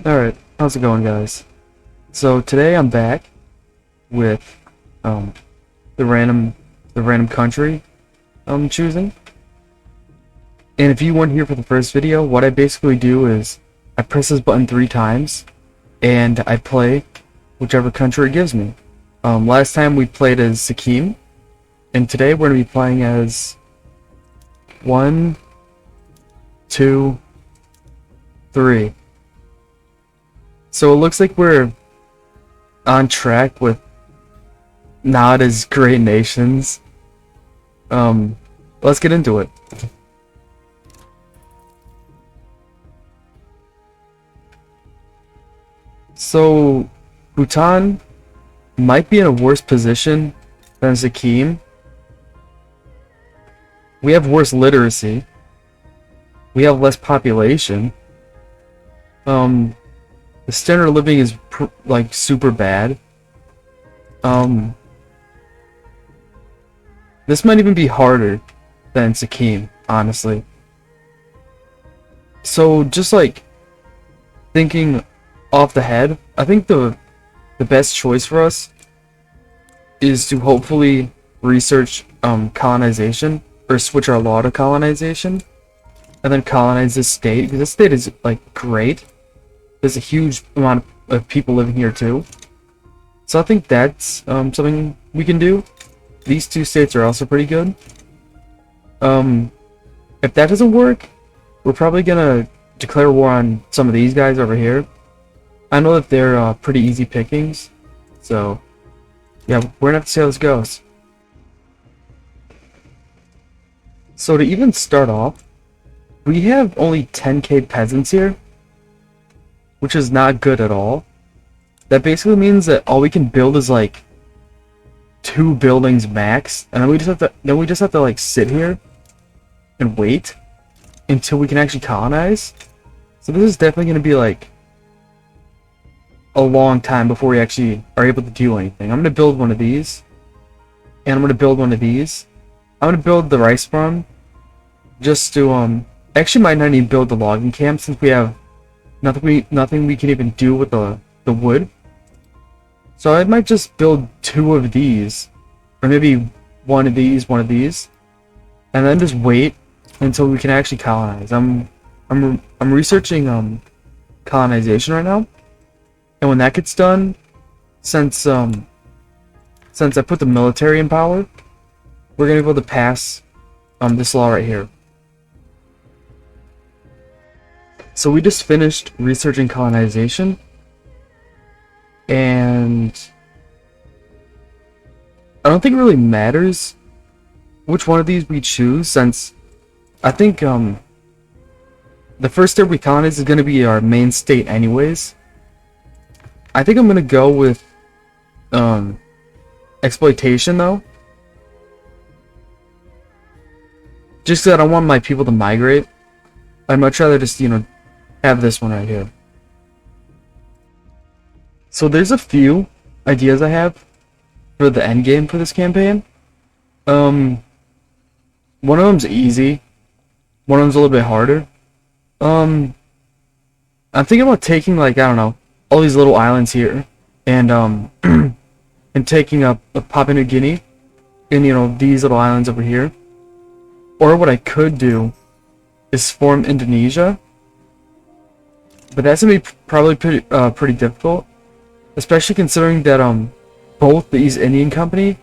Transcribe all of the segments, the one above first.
Alright, how's it going, guys? So today I'm back with the random country I'm choosing. And if you weren't here for the first video, what I basically do is I press this button 3 times and I play whichever country it gives me. Last time we played as Sikkim, and today we're going to be playing as 1, 2, 3. So it looks like we're on track with not as great nations. Let's get into it. So Bhutan might be in a worse position than Sikkim. We have worse literacy. We have less population. The standard of living is like super bad. This might even be harder than Sikkim, honestly. So just like thinking off the head, I think the best choice for us is to hopefully research colonization, or switch our law to colonization, and then colonize this state, because this state is like great. There's a huge amount of people living here too, so I think that's something we can do. These two states are also pretty good. If that doesn't work, we're probably gonna declare war on some of these guys over here. I know that they're pretty easy pickings, so yeah, we're gonna have to see how this goes. So to even start off, we have only 10k peasants here, which is not good at all. That basically means that all we can build is like 2 buildings max, and then we just have to like sit here and wait until we can actually colonize. So this is definitely going to be like a long time before we actually are able to do anything. I'm going to build one of these, and I'm going to build one of these. I'm going to build the rice farm just to actually might not even build the logging camp, since we have nothing we can even do with the wood. So I might just build 2 of these, or maybe one of these, and then just wait until we can actually colonize. I'm researching colonization right now, and when that gets done, since I put the military in power, we're gonna be able to pass this law right here. So we just finished researching colonization, and I don't think it really matters which one of these we choose, since I think the first state we colonize is going to be our main state anyways. I think I'm going to go with exploitation though, just because I don't want my people to migrate. I'd much rather just, have this one right here. So there's a few ideas I have for the end game for this campaign. One of them's easy. One of them's a little bit harder. I'm thinking about taking, like, I don't know, all these little islands here, and and taking up Papua New Guinea, and these little islands over here. Or what I could do is form Indonesia, but that's gonna be probably pretty difficult, especially considering that both the East Indian Company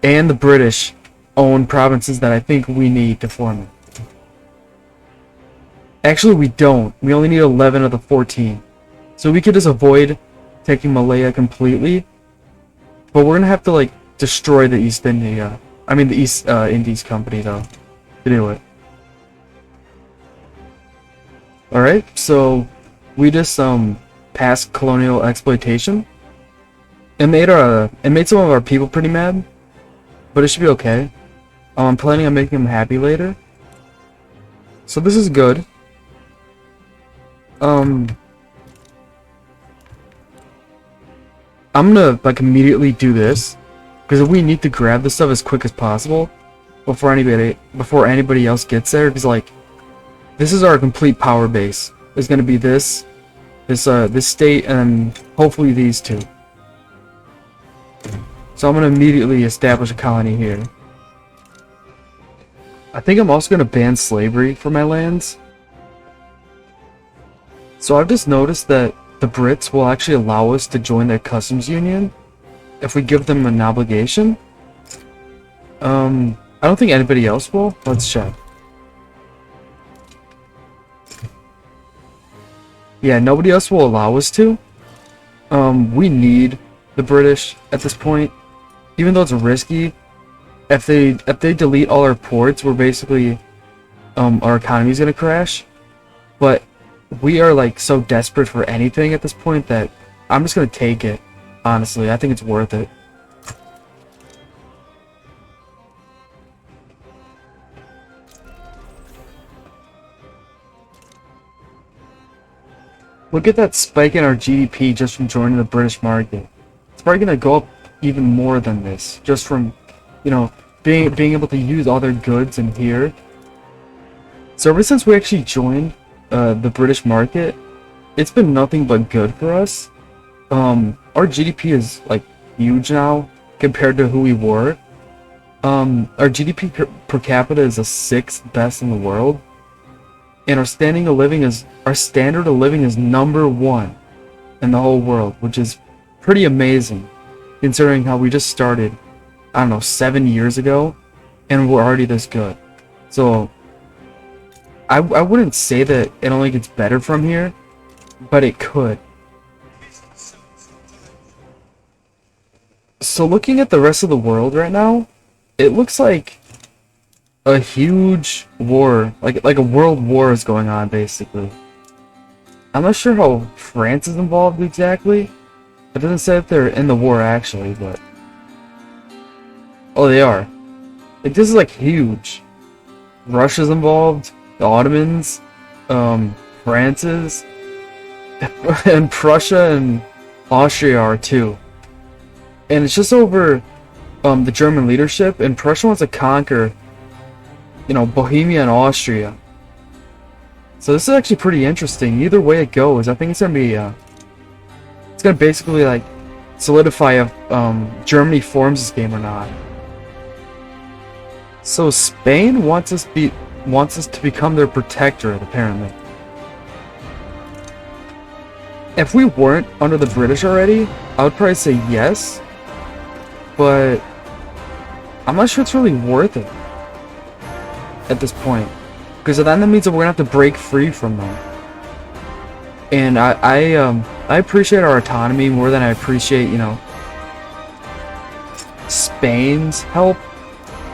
and the British own provinces that I think we need to form it. Actually, we don't. We only need 11 of the 14, so we could just avoid taking Malaya completely. But we're gonna have to like destroy the East Indies Company though to do it. All right, so we just passed colonial exploitation. It made some of our people pretty mad, but it should be okay. I'm planning on making them happy later, so this is good. I'm gonna like immediately do this, because we need to grab this stuff as quick as possible before anybody else gets there. Because like, this is our complete power base. There's gonna be this, this state and hopefully these two. So I'm gonna immediately establish a colony here. I think I'm also gonna ban slavery for my lands. So I've just noticed that the Brits will actually allow us to join their customs union if we give them an obligation. I don't think anybody else will. Let's check. Yeah, nobody else will allow us to. We need the British at this point. Even though it's risky, if they delete all our ports, we're basically our economy's gonna crash. But we are like so desperate for anything at this point that I'm just gonna take it. Honestly, I think it's worth it. Look at that spike in our GDP just from joining the British market. It's probably gonna go up even more than this, just from, you know, being able to use all their goods in here. So ever since we actually joined the British market, it's been nothing but good for us. Our GDP is like huge now compared to who we were. Our GDP per capita is the 6th best in the world. And our standard of living is #1 in the whole world, which is pretty amazing considering how we just started, I don't know, 7 years ago and we're already this good. So I wouldn't say that it only gets better from here, but it could. So looking at the rest of the world right now, it looks like a huge war, like a world war is going on, basically. I'm not sure how France is involved exactly. It doesn't say if they're in the war actually, but oh, they are. Like, this is like huge. Russia's involved, the Ottomans, France is, and Prussia and Austria are too. And it's just over the German leadership, and Prussia wants to conquer, you know, Bohemia and Austria. So this is actually pretty interesting. Either way it goes, I think it's gonna be it's gonna basically like solidify if Germany forms this game or not. So Spain wants us to become their protectorate, apparently. If we weren't under the British already, I would probably say yes, but I'm not sure it's really worth it at this point, because then that means that we're gonna have to break free from them. And I appreciate our autonomy more than I appreciate, you know, Spain's help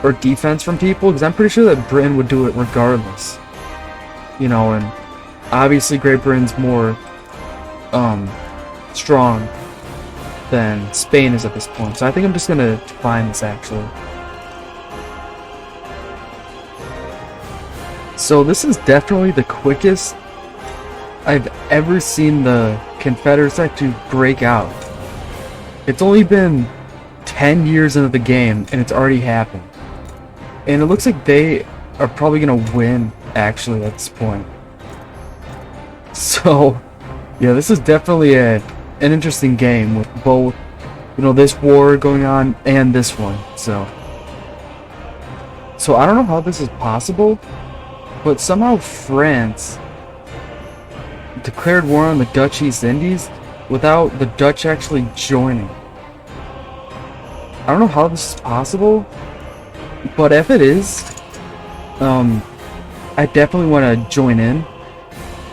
or defense from people, because I'm pretty sure that Britain would do it regardless, you know. And obviously Great Britain's more strong than Spain is at this point, so I think I'm just gonna define this actually. So this is definitely the quickest I've ever seen the Confederates actually break out. It's only been 10 years into the game and it's already happened. And it looks like they are probably gonna win actually at this point. So yeah, this is definitely an interesting game with both, you know, this war going on and this one. So I don't know how this is possible, but somehow France declared war on the Dutch East Indies without the Dutch actually joining. I don't know how this is possible, but if it is, I definitely want to join in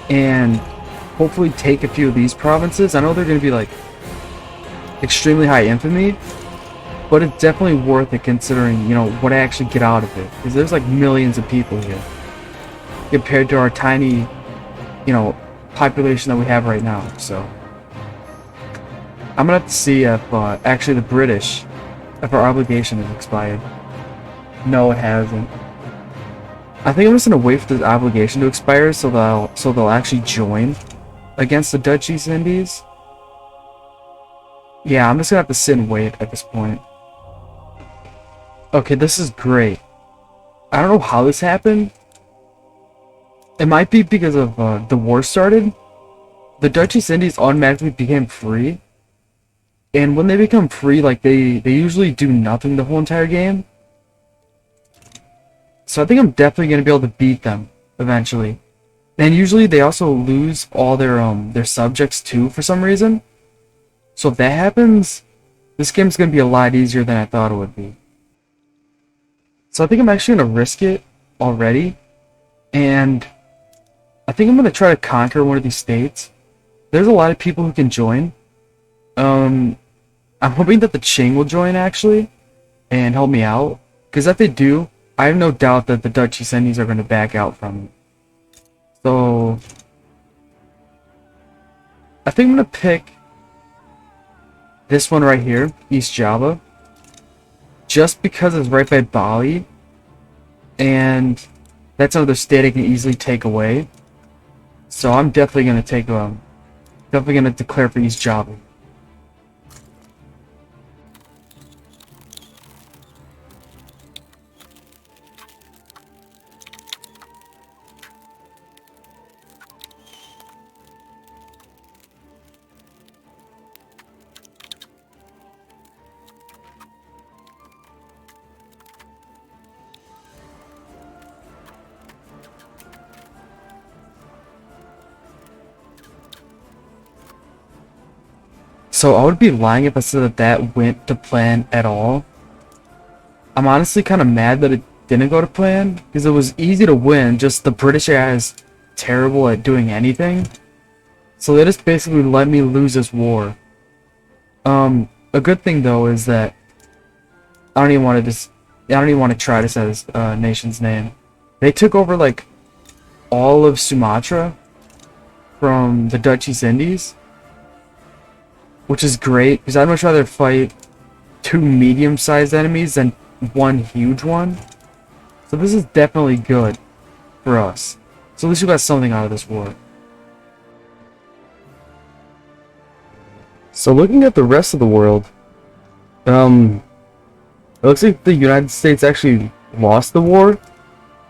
and hopefully take a few of these provinces. I know they're going to be like extremely high infamy, but it's definitely worth it considering, you know, what I actually get out of it, because there's like millions of people here compared to our tiny, you know, population that we have right now. So I'm gonna have to see if actually the British, if our obligation is expired. No, it hasn't. I think I'm just gonna wait for the obligation to expire so they'll actually join against the Dutch East Indies. Yeah, I'm just gonna have to sit and wait at this point. Okay, this is great. I don't know how this happened. It might be because of the war started. the Dutch East Indies automatically became free. And when they become free, like they usually do nothing the whole entire game. So I think I'm definitely gonna be able to beat them eventually. And usually they also lose all their subjects too for some reason. So if that happens, this game's gonna be a lot easier than I thought it would be. So I think I'm actually gonna risk it already, and I think I'm gonna try to conquer one of these states. There's a lot of people who can join. I'm hoping that the Qing will join actually and help me out, because if they do, I have no doubt that the Dutch East Indies are gonna back out from it. So I think I'm gonna pick this one right here, East Java, just because it's right by Bali, and that's another state I can easily take away. So I'm definitely gonna declare for East Java. So I would be lying if I said that that went to plan at all. I'm honestly kind of mad that it didn't go to plan, because it was easy to win, just the British guys terrible at doing anything. So they just basically let me lose this war. A good thing though is that I don't even want to try to say this nation's name. They took over like all of Sumatra from the Dutch East Indies, which is great because I'd much rather fight two medium-sized enemies than one huge one. So this is definitely good for us. So at least we got something out of this war. So looking at the rest of the world, it looks like the United States actually lost the war,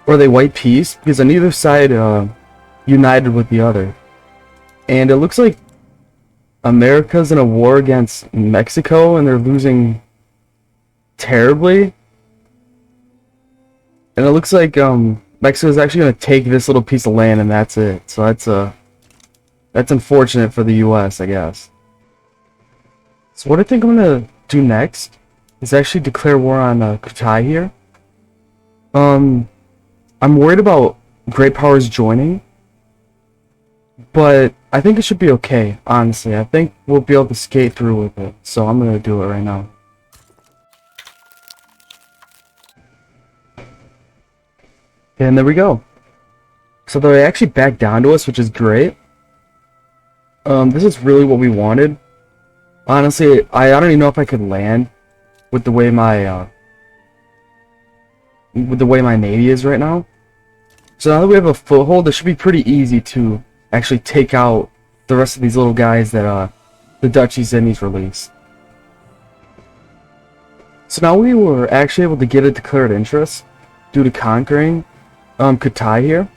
or they wiped peace, because on either side united with the other. And it looks like America's in a war against Mexico, and they're losing terribly. And it looks like Mexico's actually going to take this little piece of land, and that's it. So that's unfortunate for the U.S., I guess. So what I think I'm going to do next is actually declare war on Kutai here. I'm worried about great powers joining, but I think it should be okay, honestly. I think we'll be able to skate through with it, so I'm going to do it right now. And there we go. So they actually backed down to us, which is great. This is really what we wanted. Honestly, I don't even know if I could land with the way my navy is right now. So now that we have a foothold, it should be pretty easy to actually take out the rest of these little guys that the Dutch East Indies released. So now we were actually able to get a declared interest due to conquering Kutai here,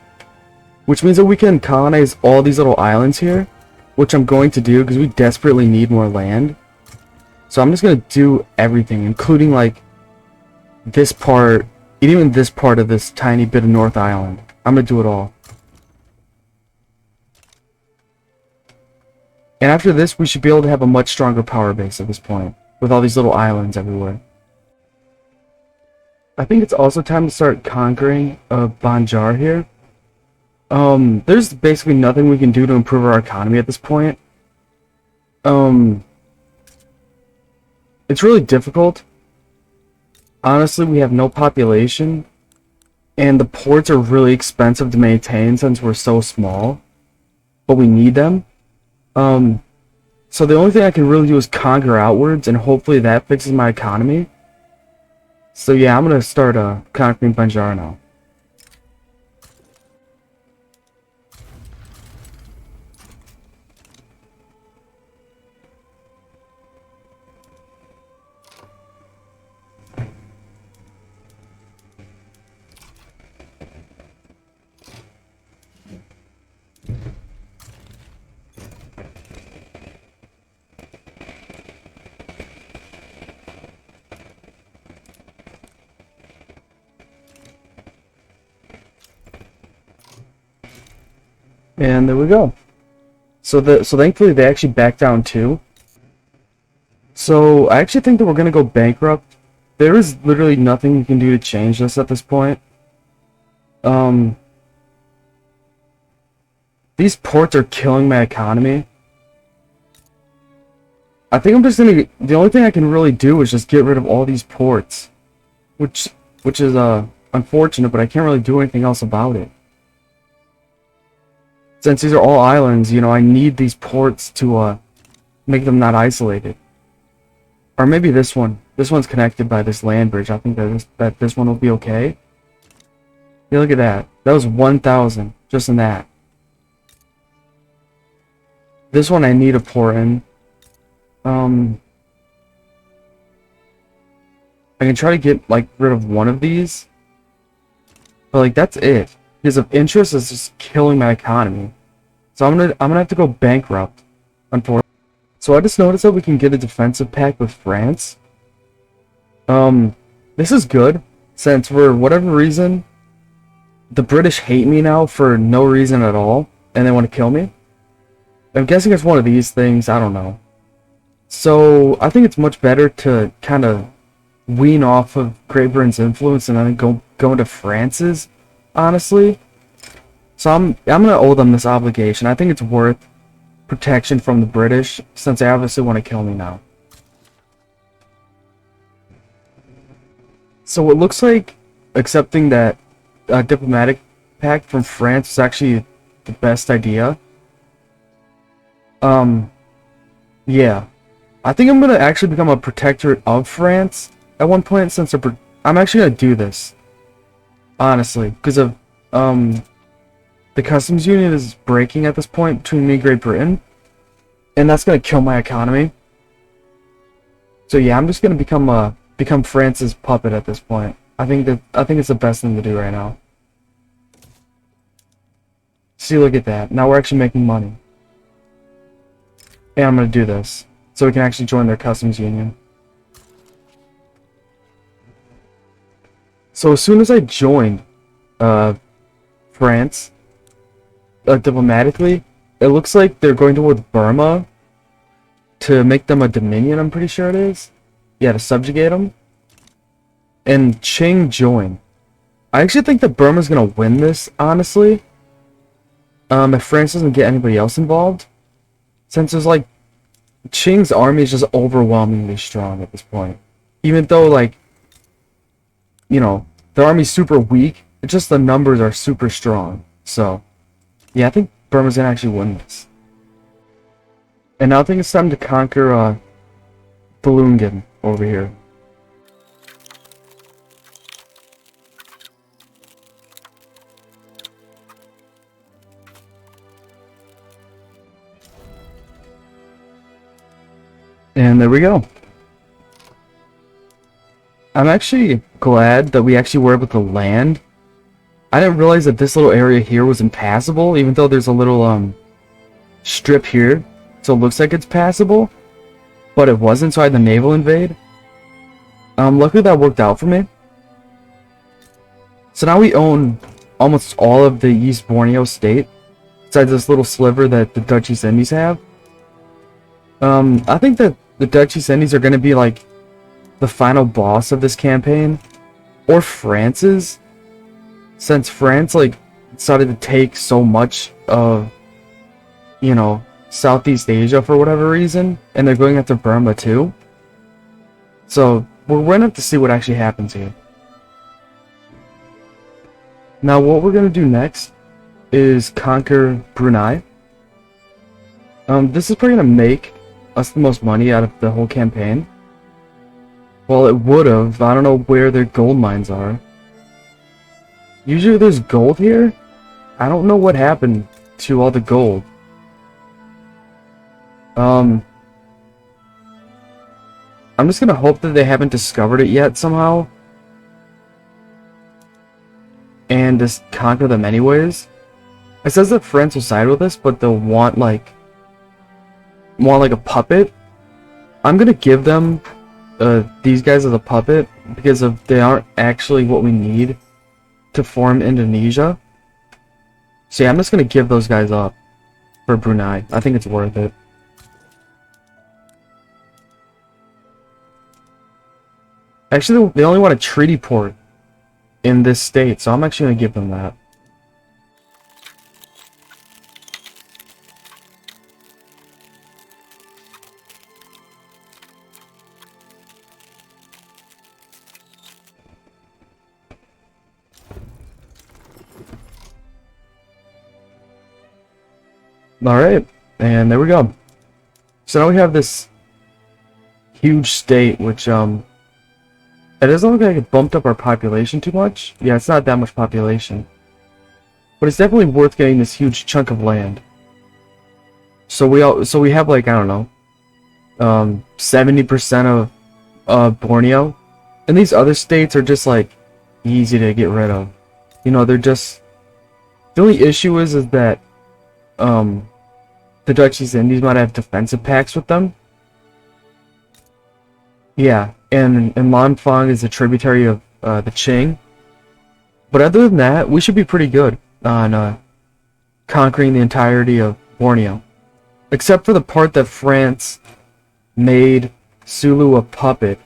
which means that we can colonize all these little islands here, which I'm going to do because we desperately need more land. So I'm just going to do everything, including like this part, even this part of this tiny bit of North Island. I'm going to do it all. And after this, we should be able to have a much stronger power base at this point, with all these little islands everywhere. I think it's also time to start conquering Banjar here. There's basically nothing we can do to improve our economy at this point. It's really difficult. Honestly, we have no population, and the ports are really expensive to maintain since we're so small, but we need them. So the only thing I can really do is conquer outwards, and hopefully that fixes my economy. So yeah, I'm gonna start conquering Banjar now. And there we go. So thankfully they actually backed down too. So I actually think that we're gonna go bankrupt. There is literally nothing you can do to change this at this point. These ports are killing my economy. I think I'm just gonna... The only thing I can really do is just get rid of all these ports. Which is, unfortunate, but I can't really do anything else about it. Since these are all islands, you know, I need these ports to, make them not isolated. Or maybe this one. This one's connected by this land bridge. I think that this one will be okay. Yeah, look at that. That was 1,000 just in that. This one I need a port in. I can try to get, like, rid of one of these. But, like, that's it. Because of interest is just killing my economy. So I'm gonna have to go bankrupt, unfortunately. So I just noticed that we can get a defensive pact with France. This is good, since for whatever reason, the British hate me now for no reason at all, and they want to kill me. I'm guessing it's one of these things, I don't know. So I think it's much better to kind of wean off of Great Britain's influence and then go into France's, honestly. So I'm gonna owe them this obligation. I think it's worth protection from the British, since they obviously want to kill me now. So it looks like accepting that diplomatic pact from France is actually the best idea. Yeah. I think I'm gonna actually become a protectorate of France at one point, since I'm actually gonna do this. Honestly, because of, the customs union is breaking at this point between me and Great Britain, and that's gonna kill my economy. So yeah, I'm just gonna become France's puppet at this point. I think it's the best thing to do right now. See, look at that. Now we're actually making money. And I'm gonna do this so we can actually join their customs union. So as soon as I joined France diplomatically, it looks like they're going towards Burma to make them a dominion, I'm pretty sure it is. Yeah, to subjugate them. And Qing joined. I actually think that Burma's gonna win this, honestly. If France doesn't get anybody else involved. Since there's like... Qing's army is just overwhelmingly strong at this point. Even though, like... You know, the army's super weak. It's just the numbers are super strong. So... Yeah, I think Burma's gonna actually win this. And now I think it's time to conquer, Balungan over here. And there we go. I'm actually glad that we actually were able to land. I didn't realize that this little area here was impassable, even though there's a little, strip here. So it looks like it's passable. But it wasn't, so I had the naval invade. Luckily that worked out for me. So now we own almost all of the East Borneo state. Besides this little sliver that the Dutch East Indies have. I think that the Dutch East Indies are going to be, like, the final boss of this campaign. Or France's. Since France, like, started to take so much of, you know, Southeast Asia for whatever reason. And they're going after Burma, too. So, we're going to have to see what actually happens here. Now, what we're going to do next is conquer Brunei. This is probably going to make us the most money out of the whole campaign. Well, it would have. I don't know where their gold mines are. Usually there's gold here. I don't know what happened to all the gold. I'm just gonna hope that they haven't discovered it yet somehow. And just conquer them anyways. It says that France will side with us, but they'll want like a puppet. I'm gonna give them these guys as a puppet because they aren't actually what we need to form Indonesia. So yeah, I'm just gonna give those guys up for Brunei. I think it's worth it. Actually, they only want a treaty port in this state, so I'm actually gonna give them that. Alright, and there we go. So now we have this huge state, which, it doesn't look like it bumped up our population too much. Yeah, it's not that much population. But it's definitely worth getting this huge chunk of land. So we have like, I don't know, 70% of Borneo. And these other states are just like easy to get rid of. You know, they're just, the only issue is that the Dutch East Indies might have defensive pacts with them. Yeah, and Lanfang is a tributary of the Qing. But other than that, we should be pretty good on conquering the entirety of Borneo. Except for the part that France made Sulu a puppet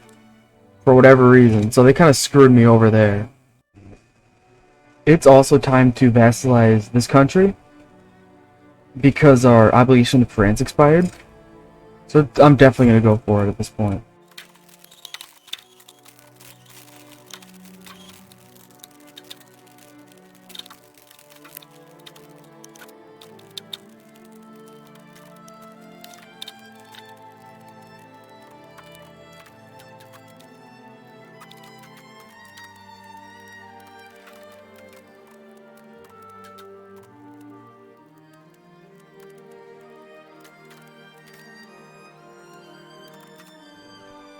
for whatever reason. So they kind of screwed me over there. It's also time to vassalize this country, because our obligation to France expired. So I'm definitely going to go for it at this point.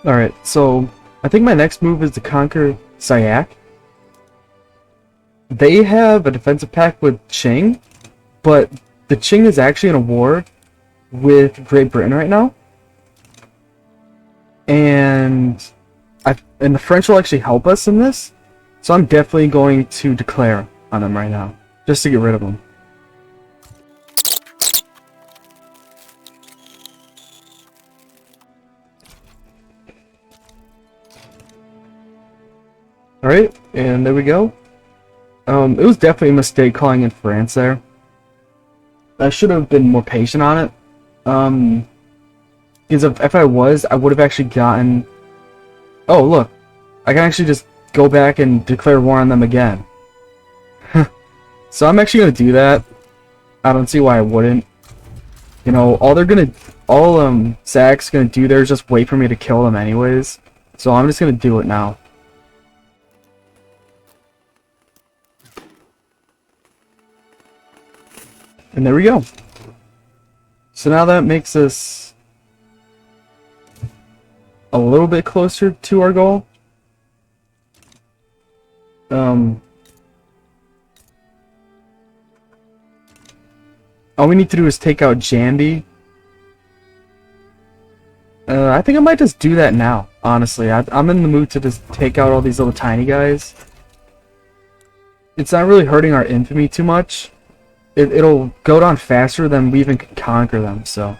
Alright, so I think my next move is to conquer Sayak. They have a defensive pact with Qing, but the Qing is actually in a war with Great Britain right now. And the French will actually help us in this, so I'm definitely going to declare on them right now, just to get rid of them. Alright, and there we go. It was definitely a mistake calling in France there. I should have been more patient on it. Because if I was, I would have actually gotten... Oh, look. I can actually just go back and declare war on them again. So I'm actually going to do that. I don't see why I wouldn't. You know, all Sag's going to do there is just wait for me to kill them anyways. So I'm just going to do it now. And there we go. So now that makes us a little bit closer to our goal. All we need to do is take out Jambi. I think I might just do that now, honestly. I'm in the mood to just take out all these little tiny guys. It's not really hurting our infamy too much. It'll go down faster than we even can conquer them, so.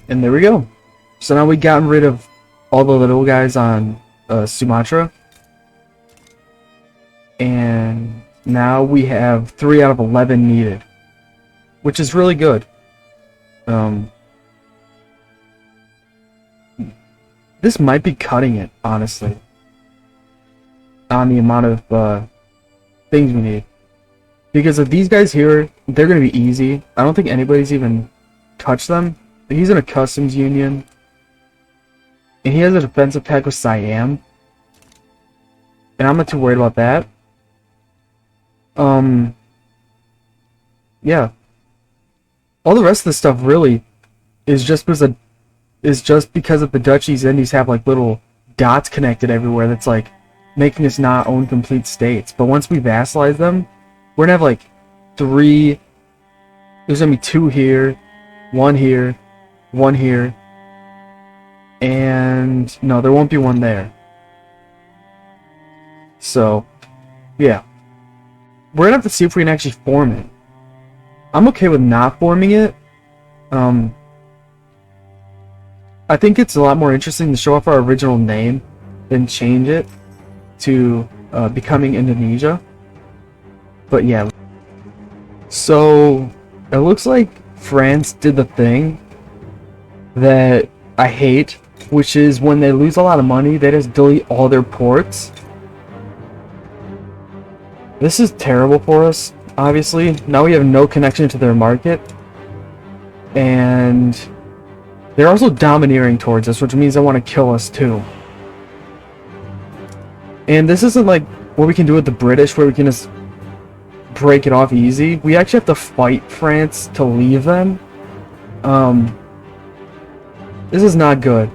And there we go. So now we've gotten rid of all the little guys on Sumatra. And now we have 3 out of 11 needed, which is really good. This might be cutting it, honestly, on the amount of things we need. Because of these guys here, they're going to be easy. I don't think anybody's even touched them. He's in a customs union. And he has a defensive pact with Siam. And I'm not too worried about that. Yeah. All the rest of the stuff really is just because of the Dutch East Indies have like little dots connected everywhere that's like making us not own complete states. But once we vassalize them, we're gonna have like 3. There's gonna be 2 here, 1 here, 1 here, And no, there won't be one there. So, yeah. We're gonna have to see if we can actually form it. I'm okay with not forming it. I think it's a lot more interesting to show off our original name than change it to becoming Indonesia. But yeah. So, it looks like France did the thing that I hate, which is when they lose a lot of money, they just delete all their ports. This is terrible for us, obviously. Now we have no connection to their market. And they're also domineering towards us, which means they want to kill us too. And this isn't like what we can do with the British, where we can just break it off easy. We actually have to fight France to leave them. This is not good.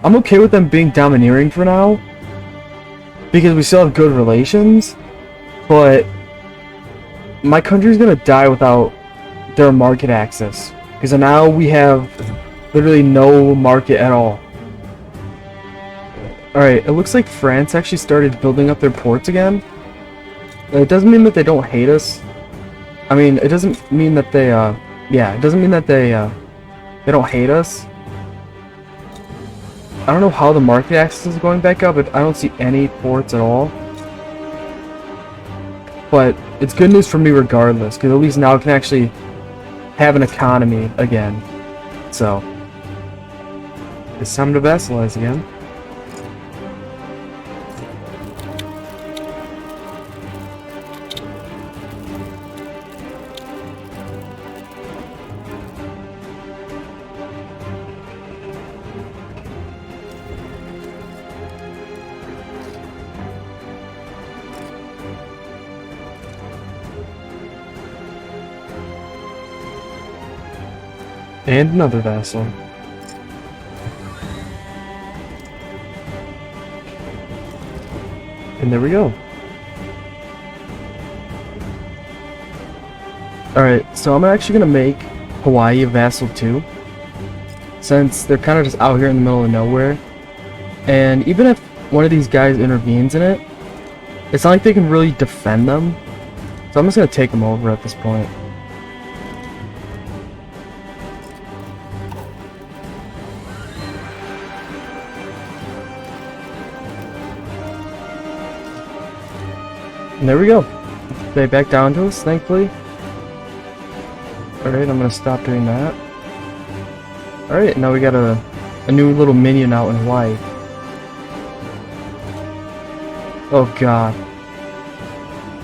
I'm okay with them being domineering for now, because we still have good relations, but my country's gonna die without their market access, because now we have literally no market at all. Alright, it looks like France actually started building up their ports again. It doesn't mean that they don't hate us. I mean, it doesn't mean that they, yeah, it doesn't mean that they don't hate us. I don't know how the market access is going back up, but I don't see any ports at all. But it's good news for me regardless, because at least now I can actually have an economy again. So, it's time to vassalize again. And another vassal. And there we go. Alright, so I'm actually gonna make Hawaii a vassal too, since they're kind of just out here in the middle of nowhere. And even if one of these guys intervenes in it, it's not like they can really defend them. So I'm just gonna take them over at this point. And there we go. They back down to us, thankfully. Alright, I'm gonna stop doing that. Alright, now we got a new little minion out in Hawaii. Oh god.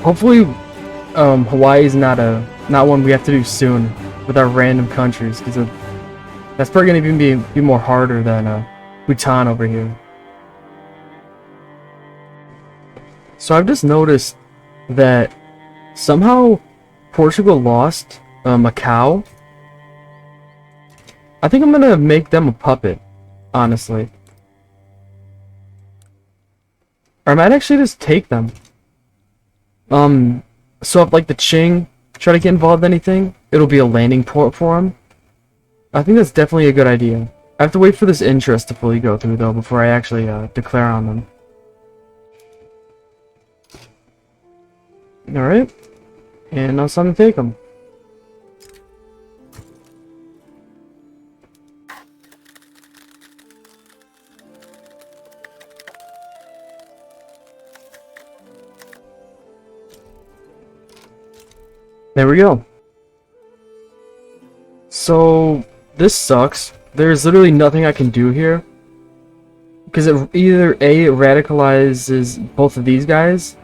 Hopefully, Hawaii's not one we have to do soon with our random countries, because that's probably gonna even be more harder than Bhutan over here. So I've just noticed that somehow Portugal lost Macau. I think I'm gonna make them a puppet, honestly. Or I might actually just take them. So if like the Qing try to get involved in anything, it'll be a landing port for them. I think that's definitely a good idea. I have to wait for this interest to fully go through though before I actually declare on them. Alright, and now it's time to take them. There we go. So, this sucks. There's literally nothing I can do here, because it either A, it radicalizes both of these guys,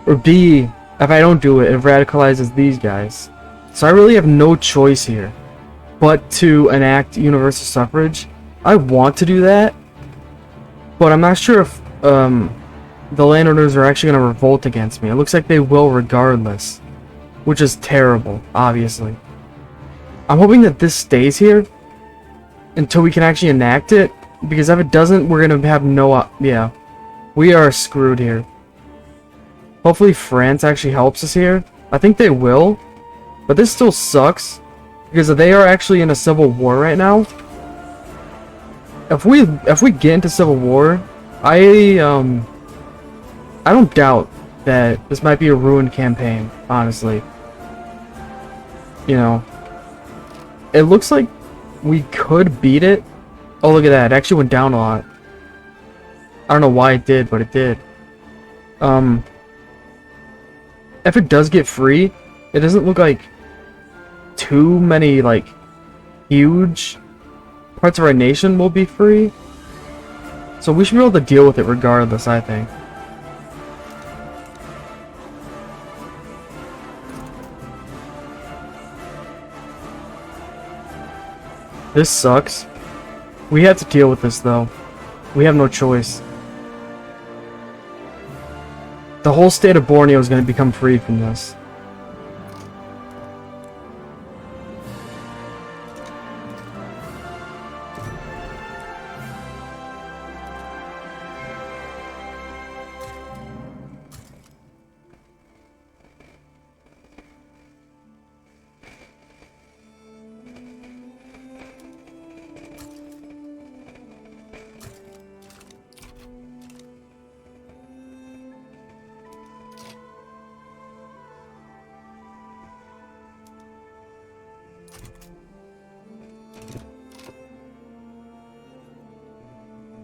or B, if I don't do it, it radicalizes these guys. So I really have no choice here but to enact universal suffrage. I want to do that, but I'm not sure if the landowners are actually going to revolt against me. It looks like they will regardless, which is terrible, obviously. I'm hoping that this stays here until we can actually enact it, because if it doesn't, we're going to have no... yeah, we are screwed here. Hopefully France actually helps us here. I think they will, but this still sucks, because they are actually in a civil war right now. If we get into civil war, I don't doubt that this might be a ruined campaign, honestly. You know, it looks like we could beat it. Oh, look at that. It actually went down a lot. I don't know why it did, but it did. If it does get free, it doesn't look like too many, like, huge parts of our nation will be free. So we should be able to deal with it regardless, I think. This sucks. We have to deal with this, though. We have no choice. The whole state of Borneo is going to become free from this.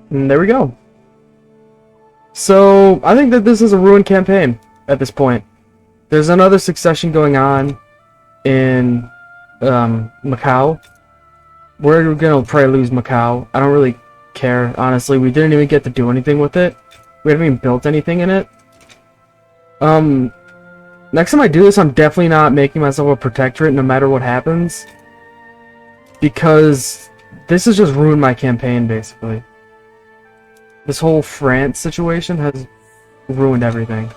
And there we go. So, I think that this is a ruined campaign at this point. There's another succession going on in Macau. We're gonna probably lose Macau. I don't really care, honestly. We didn't even get to do anything with it. We haven't even built anything in it. Next time I do this, I'm definitely not making myself a protectorate no matter what happens. Because this has just ruined my campaign, basically. This whole France situation has ruined everything.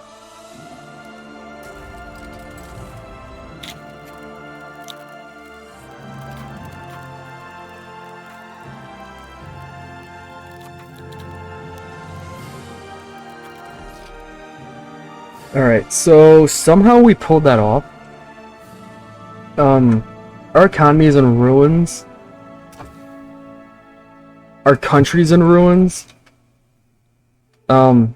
Alright, so somehow we pulled that off. Our economy is in ruins. Our country's in ruins. I'm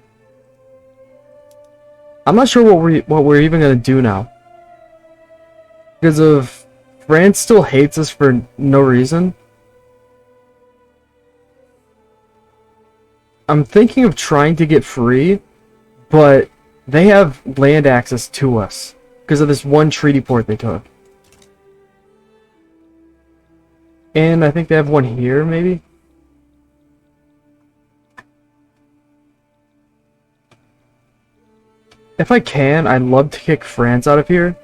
not sure what we're even gonna do now. Because of France still hates us for no reason. I'm thinking of trying to get free, but they have land access to us because of this one treaty port they took. And I think they have one here, maybe? If I can, I'd love to kick France out of here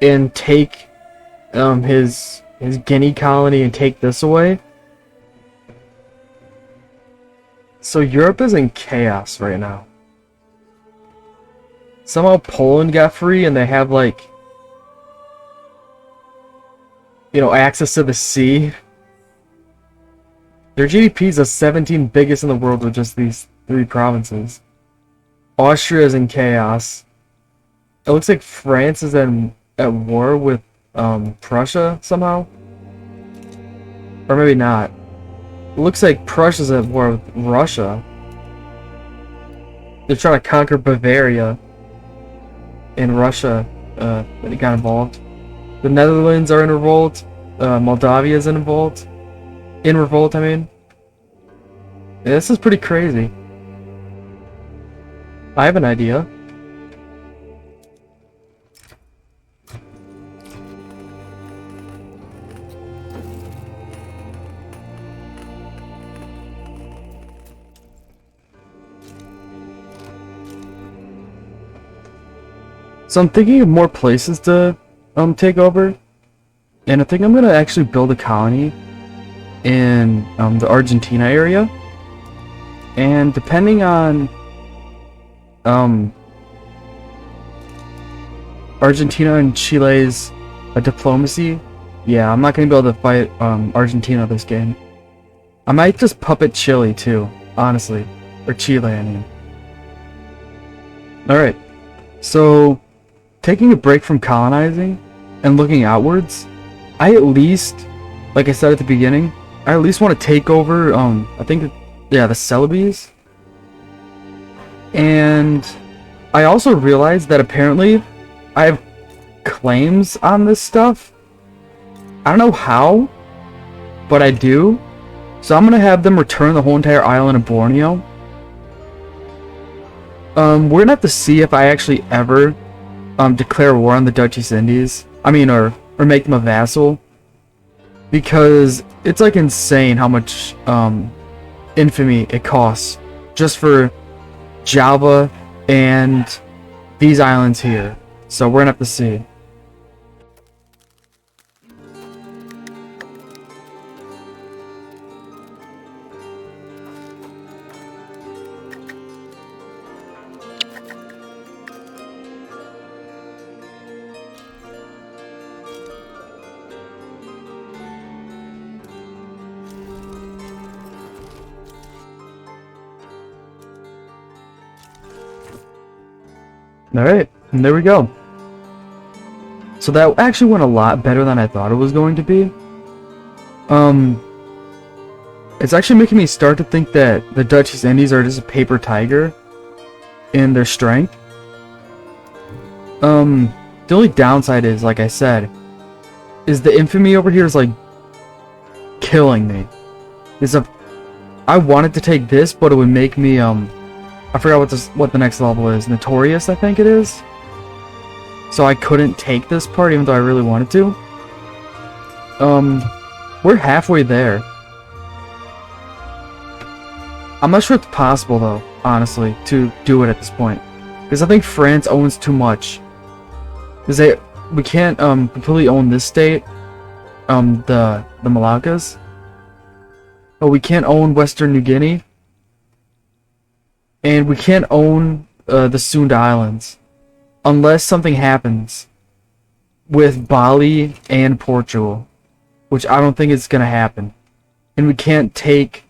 and take his Guinea colony and take this away. So Europe is in chaos right now. Somehow Poland got free and they have, like, you know, access to the sea. Their GDP is the 17th biggest in the world with just these 3 provinces. Austria is in chaos. It looks like France is at war with Prussia somehow. Or maybe not. It looks like Prussia's at war with Russia. They're trying to conquer Bavaria. And Russia got involved. The Netherlands are in revolt. Moldavia is in revolt. I mean. Yeah, this is pretty crazy. I have an idea. So I'm thinking of more places to take over. And I think I'm gonna actually build a colony in the Argentina area. And depending on Argentina and Chile's diplomacy, yeah, I'm not gonna be able to fight Argentina this game. I might just puppet Chile too, honestly. Or Chile, I mean. Alright, so taking a break from colonizing and looking outwards, I at least, like I said at the beginning, I at least want to take over, I think, yeah, the Celebes. And I also realized that apparently I have claims on this stuff. I don't know how, but I do. So I'm gonna have them return the whole entire island of Borneo. We're gonna have to see if I actually ever declare war on the Dutch East Indies. I mean, or make them a vassal, because it's like insane how much infamy it costs just for Java and these islands here. So we're gonna have to see. Alright, and there we go. So that actually went a lot better than I thought it was going to be. It's actually making me start to think that the Dutch East Indies are just a paper tiger in their strength. The only downside is, like I said, is the infamy over here is like killing me. I wanted to take this, but it would make me I forgot what the next level is. Notorious, I think it is. So I couldn't take this part even though I really wanted to. We're halfway there. I'm not sure it's possible though, honestly, to do it at this point. Because I think France owns too much. Because we can't completely own this state, the Moluccas. But we can't own Western New Guinea. And we can't own the Sunda Islands unless something happens with Bali and Portugal, which I don't think is going to happen. And we can't take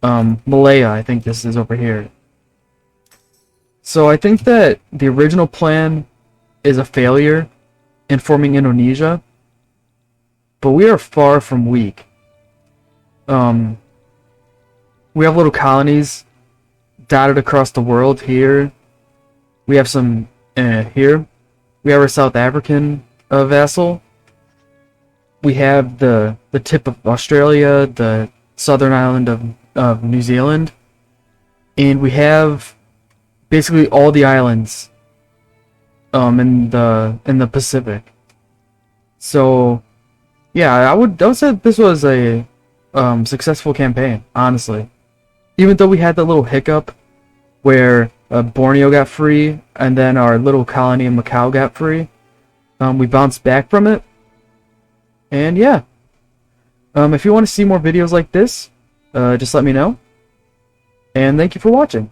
Malaya, I think this is over here. So I think that the original plan is a failure in forming Indonesia, but we are far from weak. We have little colonies dotted across the world here. We have some here. We have our South African vassal. We have the tip of Australia, the southern island of New Zealand, and we have basically all the islands in the Pacific. So yeah, I would say that this was a successful campaign, honestly. Even though we had that little hiccup where Borneo got free and then our little colony in Macau got free, we bounced back from it. And yeah, if you want to see more videos like this, just let me know. And thank you for watching.